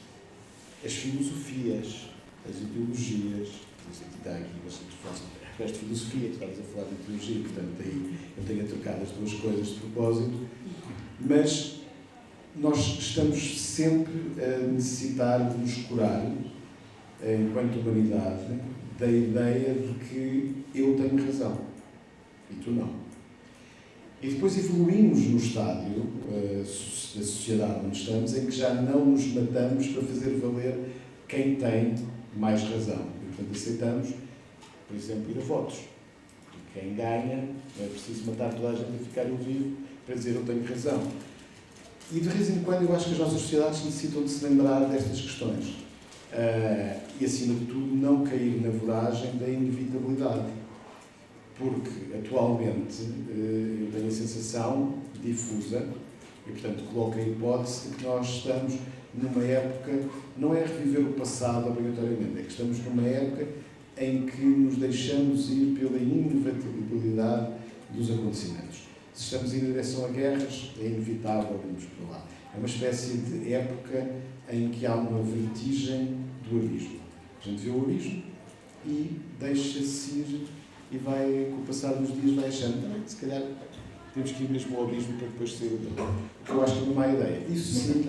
filosofias, as ideologias, está aqui bastante fácil, de filosofia, tu estavas a falar de ideologia, portanto aí eu tenho a trocar as duas coisas de propósito, mas nós estamos sempre a necessitar de nos curar, enquanto humanidade, da ideia de que eu tenho razão e tu não. E depois evoluímos no estádio da sociedade onde estamos, em que já não nos matamos para fazer valer quem tem mais razão. E, portanto, aceitamos, por exemplo, ir a votos. E quem ganha, não é preciso matar toda a gente a ficar eu vivo para dizer eu tenho razão. E de vez em quando eu acho que as nossas sociedades necessitam de se lembrar destas questões. E, acima de tudo, não cair na voragem da inevitabilidade. Porque, atualmente, eu tenho a sensação difusa, e, portanto, coloco a hipótese de que nós estamos numa época, não é reviver o passado obrigatoriamente, é que estamos numa época em que nos deixamos ir pela inevitabilidade dos acontecimentos. Se estamos em direção a guerras, é inevitável irmos para lá. É uma espécie de época em que há uma vertigem do abismo. A gente vê o abismo e deixa-se ir e vai, com o passar dos dias, vai achando também que se calhar temos que ir mesmo ao abismo para depois sair dele. O que eu acho que é uma má ideia. Isso sim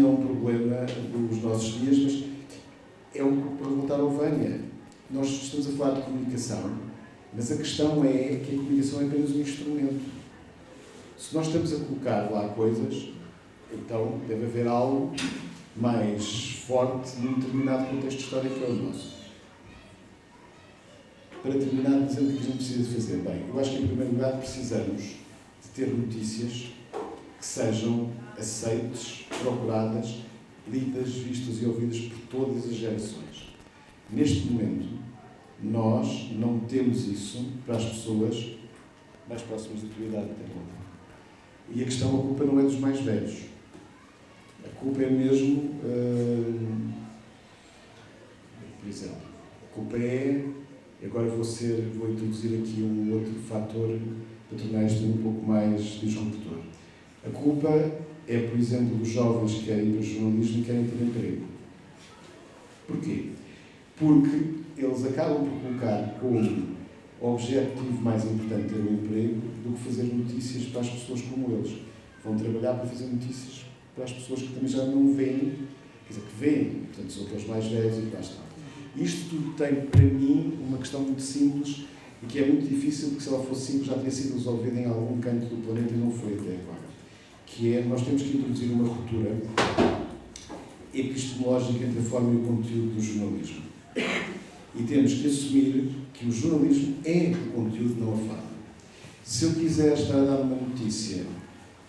é um problema dos nossos dias, mas para voltar ao Vânia, nós estamos a falar de comunicação, mas a questão é que a comunicação é apenas um instrumento. Se nós estamos a colocar lá coisas, então deve haver algo mais forte num determinado contexto histórico que é o nosso. Para terminar, dizendo o que a gente precisa de fazer. Bem, eu acho que, em primeiro lugar, precisamos de ter notícias que sejam aceites, procuradas, lidas, vistas e ouvidas por todas as gerações. Neste momento, nós não temos isso para as pessoas mais próximas da tua idade até conta. E a questão, a culpa não é dos mais velhos. A culpa é mesmo, por exemplo, a culpa é, agora vou introduzir aqui um outro fator para tornar isto um pouco mais disruptor. A culpa é, por exemplo, dos jovens que querem ir para o jornalismo e querem ter emprego. Porquê? Porque eles acabam por colocar como objetivo mais importante ter um emprego do que fazer notícias para as pessoas como eles. Vão trabalhar para fazer notícias para as pessoas que também já não veem, quer dizer, que veem, portanto, são aqueles mais velhos e que lá estão. Isto tudo tem, para mim, uma questão muito simples e que é muito difícil, porque se ela fosse simples já teria sido resolvida em algum canto do planeta e não foi até agora. Que é, nós temos que introduzir uma ruptura epistemológica entre a forma e o conteúdo do jornalismo. E temos que assumir que o jornalismo é o conteúdo, não a forma. Se eu quiser estar a dar uma notícia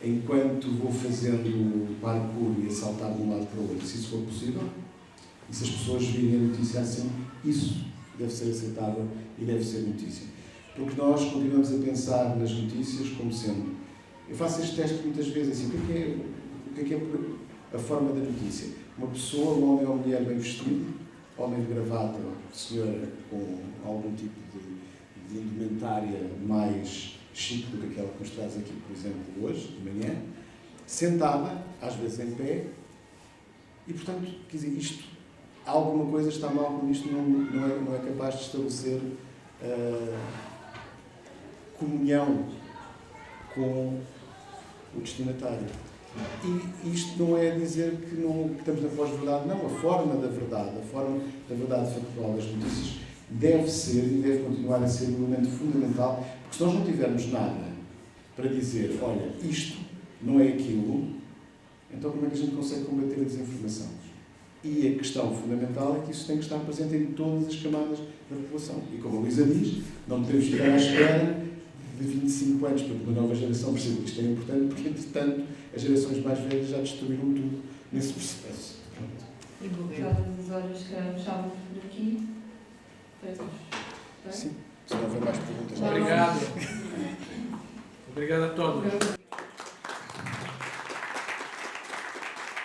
enquanto vou fazendo parkour e a saltar de um lado para o outro, se isso for possível, e se as pessoas virem a notícia assim, isso deve ser aceitável e deve ser notícia. Porque nós continuamos a pensar nas notícias como sendo... Eu faço este teste muitas vezes, assim, o que é a forma da notícia? Uma pessoa, um homem ou uma mulher bem vestido, homem de gravata, senhora com algum tipo de indumentária mais chique do que aquela que nos traz aqui, por exemplo, hoje, de manhã, sentada, às vezes em pé, e, portanto, quer dizer, isto, alguma coisa está mal quando isto não é capaz de estabelecer comunhão com o destinatário. E isto não é dizer que estamos na pós-verdade, não. A forma da verdade factual das notícias deve ser e deve continuar a ser um elemento fundamental, porque se nós não tivermos nada para dizer, olha, isto não é aquilo, então como é que a gente consegue combater a desinformação? E a questão fundamental é que isso tem que estar presente em todas as camadas da população. E como a Luísa diz, não podemos ficar à espera de 25 anos para que uma nova geração perceba que isto é importante, porque, entretanto, as gerações mais velhas já destruíram tudo nesse processo. E dadas as horas que fechávamos por aqui, Sim, se não houver mais perguntas. Obrigado. Obrigado a todos.